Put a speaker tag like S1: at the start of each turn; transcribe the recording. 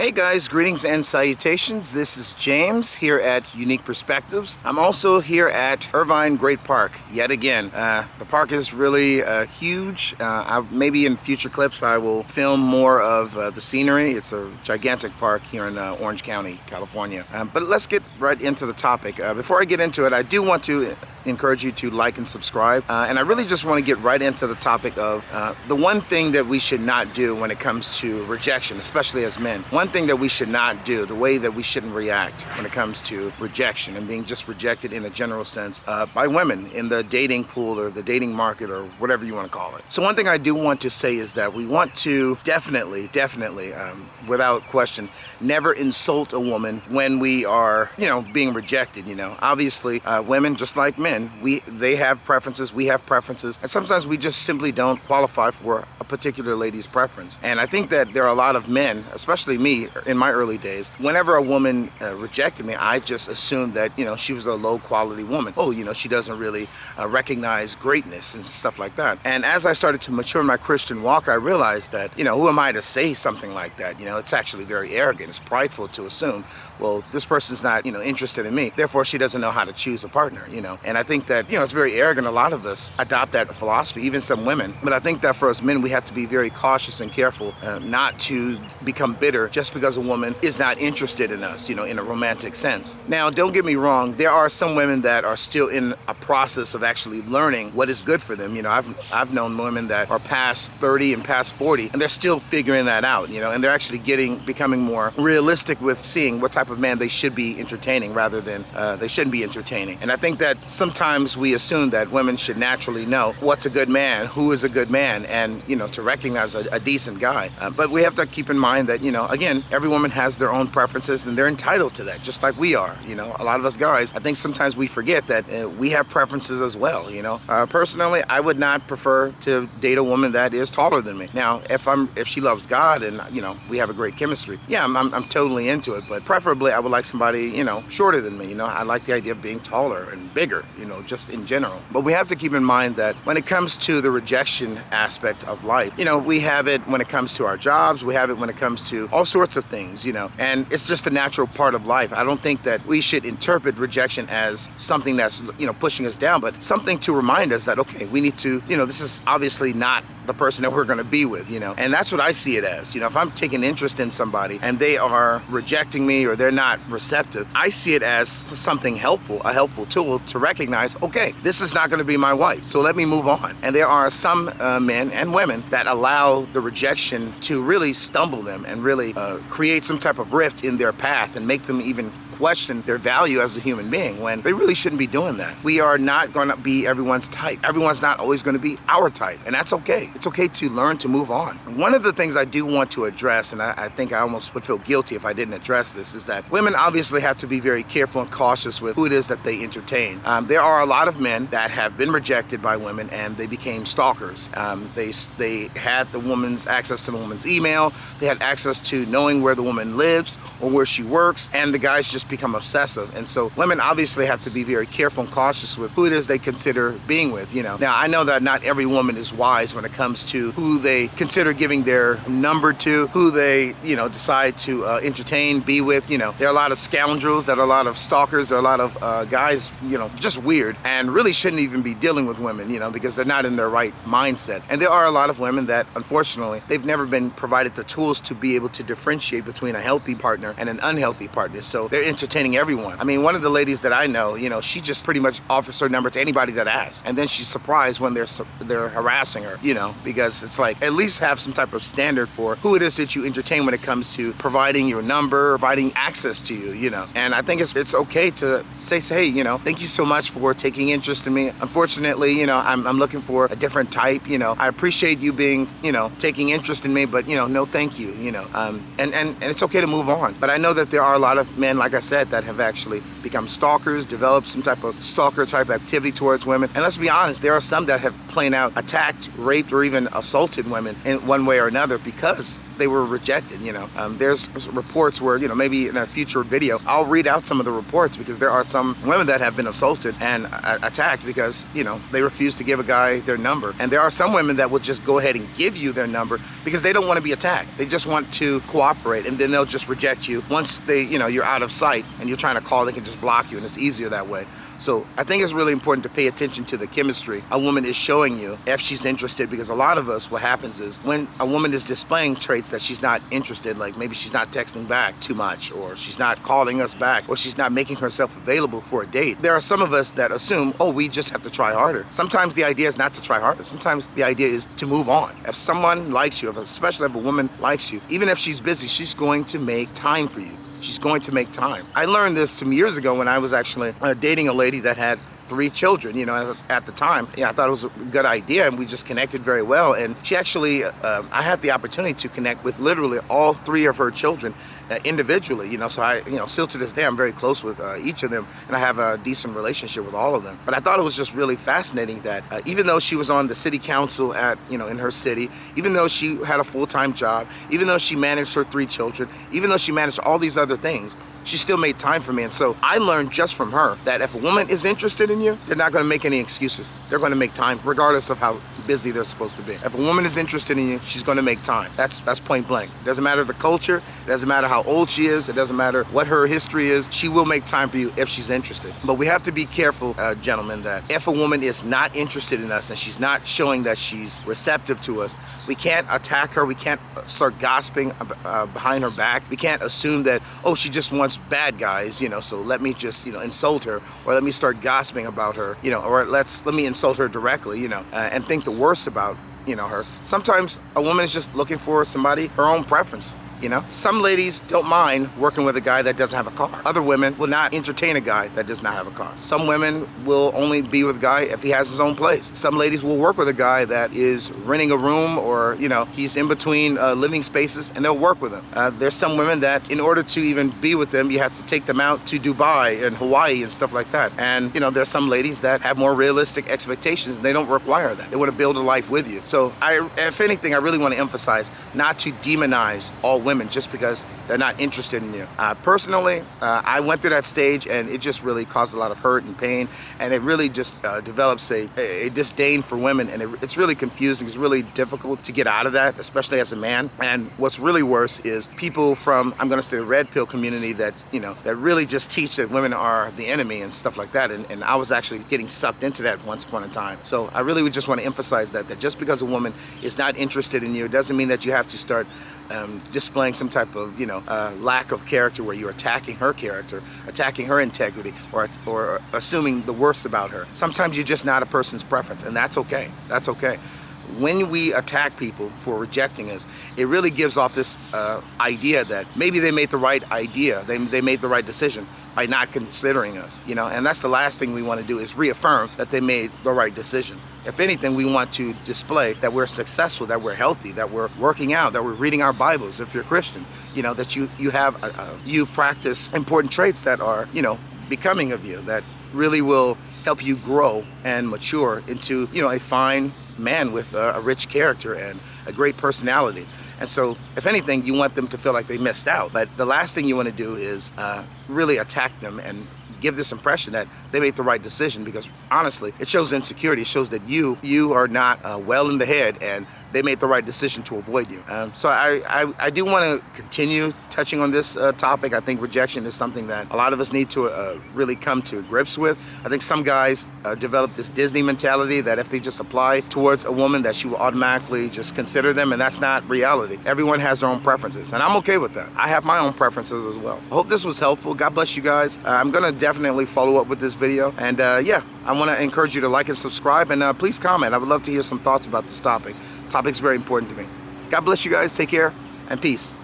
S1: Hey guys, greetings and salutations. This is James here at Unique Perspectives. I'm also here at Irvine Great Park yet again. The park is really huge. Maybe in future clips I will film more of the scenery. It's a gigantic park here in Orange County, California. But let's get right into the topic. Before I get into it, I do want to encourage you to like and subscribe. And I really just want to get right into the topic of the one thing that we should not do when it comes to rejection, especially as men. One thing that we should not do, the way that we shouldn't react when it comes to rejection and being just rejected in a general sense by women in the dating pool or the dating market or whatever you want to call it. So one thing I do want to say is that we want to definitely, without question, never insult a woman when we are, being rejected. Obviously, women, just like men, they have preferences, we have preferences, and sometimes we just simply don't qualify for a particular lady's preference. And I think that there are a lot of men, especially me in my early days, whenever a woman rejected me, I just assumed that, she was a low quality woman. Oh, she doesn't really recognize greatness and stuff like that. And as I started to mature in my Christian walk, I realized that, who am I to say something like that? It's actually very arrogant. It's prideful to assume, well, this person's not, interested in me, therefore she doesn't know how to choose a partner, And I think that, it's very arrogant. A lot of us adopt that philosophy, even some women. But I think that for us men, we have to be very cautious and careful not to become bitter just because a woman is not interested in us, in a romantic sense. Now, don't get me wrong. There are some women that are still in a process of actually learning what is good for them. I've known women that are past 30 and past 40, and they're still figuring that out, and they're actually becoming more realistic with seeing what type of man they should be entertaining rather than they shouldn't be entertaining. And I think that sometimes we assume that women should naturally know what's a good man, who is a good man, and, to recognize a decent guy. But we have to keep in mind that, again, every woman has their own preferences and they're entitled to that, just like we are. A lot of us guys, I think sometimes we forget that we have preferences as well. Personally, I would not prefer to date a woman that is taller than me. Now, if she loves God and, we have a great chemistry, yeah, I'm totally into it. But preferably, I would like somebody, shorter than me. I like the idea of being taller and bigger, just in general. But we have to keep in mind that when it comes to the rejection aspect of life, we have it when it comes to our jobs, we have it when it comes to all sorts of things, and it's just a natural part of life. I don't think that we should interpret rejection as something that's, pushing us down, but something to remind us that, okay, we need to, this is obviously not the person that we're going to be with, and that's what I see it as. If I'm taking interest in somebody and they are rejecting me or they're not receptive, I see it as something helpful, a helpful tool to recognize, okay, this is not going to be my wife, so let me move on. And there are some men and women that allow the rejection to really stumble them and really create some type of rift in their path and make them even question their value as a human being when they really shouldn't be doing that. We are not going to be everyone's type. Everyone's not always going to be our type, and that's okay. It's okay to learn to move on. One of the things I do want to address, and I think I almost would feel guilty if I didn't address this, is that women obviously have to be very careful and cautious with who it is that they entertain. There are a lot of men that have been rejected by women and they became stalkers. They had the woman's access to the woman's email, they had access to knowing where the woman lives or where she works, and the guys just become obsessive. And so women obviously have to be very careful and cautious with who it is they consider being with. Now, I know that not every woman is wise when it comes to who they consider giving their number to, who they, decide to entertain, be with. There are a lot of scoundrels, there are a lot of stalkers, there are a lot of guys, just weird and really shouldn't even be dealing with women, because they're not in their right mindset. And there are a lot of women that, unfortunately, they've never been provided the tools to be able to differentiate between a healthy partner and an unhealthy partner. So they're entertaining everyone. I mean, one of the ladies that I know, she just pretty much offers her number to anybody that asks. And then she's surprised when they're harassing her, because it's like, at least have some type of standard for who it is that you entertain when it comes to providing your number, providing access to you, And I think it's okay to say, hey, thank you so much for taking interest in me. Unfortunately, I'm looking for a different type, I appreciate you being, taking interest in me, but, no thank you, and it's okay to move on. But I know that there are a lot of men, like I said, that have actually become stalkers, developed some type of stalker type activity towards women. And let's be honest, there are some that have plain out attacked, raped, or even assaulted women in one way or another because they were rejected. There's reports where, maybe in a future video, I'll read out some of the reports, because there are some women that have been assaulted and attacked because, they refuse to give a guy their number. And there are some women that will just go ahead and give you their number because they don't want to be attacked. They just want to cooperate, and then they'll just reject you. Once you're out of sight and you're trying to call, they can just block you, and it's easier that way. So I think it's really important to pay attention to the chemistry a woman is showing you if she's interested, because a lot of us, what happens is when a woman is displaying traits that she's not interested, like maybe she's not texting back too much, or she's not calling us back, or she's not making herself available for a date, there are some of us that assume, oh, we just have to try harder. Sometimes the idea is not to try harder. Sometimes the idea is to move on. If someone likes you, especially if a woman likes you, even if she's busy, she's going to make time for you. She's going to make time. I learned this some years ago when I was actually dating a lady that had 3 children, at the time. I thought it was a good idea, and we just connected very well. And she actually, I had the opportunity to connect with literally all 3 of her children individually, so I, still to this day, I'm very close with each of them, and I have a decent relationship with all of them. But I thought it was just really fascinating that even though she was on the city council at, in her city, even though she had a full-time job, even though she managed her 3 children, even though she managed all these other things, she still made time for me. And so I learned just from her that if a woman is interested in you, they're not going to make any excuses. They're going to make time regardless of how busy they're supposed to be. If a woman is interested in you, she's going to make time. That's point blank. It doesn't matter the culture. It doesn't matter how old she is. It doesn't matter what her history is. She will make time for you if she's interested. But we have to be careful, gentlemen, that if a woman is not interested in us and she's not showing that she's receptive to us, we can't attack her. We can't start gossiping behind her back. We can't assume that, oh, she just wants bad guys, so let me just, insult her, or let me start gossiping about her, or let me insult her directly, and think the worst about, her. Sometimes a woman is just looking for somebody, her own preference. Some ladies don't mind working with a guy that doesn't have a car. Other women will not entertain a guy that does not have a car. Some women will only be with a guy if he has his own place. Some ladies will work with a guy that is renting a room, or, he's in between living spaces, and they'll work with him. There's some women that in order to even be with them, you have to take them out to Dubai and Hawaii and stuff like that. And, there's some ladies that have more realistic expectations, and they don't require that. They want to build a life with you. So if anything, I really want to emphasize not to demonize all women just because they're not interested in you. Personally, I went through that stage, and it just really caused a lot of hurt and pain, and it really just develops a disdain for women, and it's really confusing. It's really difficult to get out of that, especially as a man. And what's really worse is people from, I'm going to say, the red pill community that, that really just teach that women are the enemy and stuff like that. And I was actually getting sucked into that once upon a time. So I really would just want to emphasize that just because a woman is not interested in you, it doesn't mean that you have to start displaying some type of, lack of character where you're attacking her character, attacking her integrity, or assuming the worst about her. Sometimes you're just not a person's preference, and that's okay. That's okay. When we attack people for rejecting us, it really gives off this idea that maybe they made the right idea, they made the right decision by not considering us, and that's the last thing we want to do, is reaffirm that they made the right decision. If anything, we want to display that we're successful, that we're healthy, that we're working out, that we're reading our Bibles. If you're a Christian, that you practice important traits that are, becoming of you, that really will help you grow and mature into, a fine man with a rich character and a great personality. And so, if anything, you want them to feel like they missed out. But the last thing you want to do is really attack them and give this impression that they made the right decision, because honestly, it shows insecurity. It shows that you are not well in the head, and they made the right decision to avoid you. So I do want to continue touching on this topic. I think rejection is something that a lot of us need to really come to grips with. I think some guys develop this Disney mentality that if they just apply towards a woman, that she will automatically just consider them, and that's not reality. Everyone has their own preferences, and I'm okay with that. I have my own preferences as well. I hope this was helpful. God bless you guys. I'm gonna definitely follow up with this video, and yeah, I want to encourage you to like and subscribe, and please comment. I would love to hear some thoughts about this topic. Topic's very important to me. God bless you guys. Take care and peace.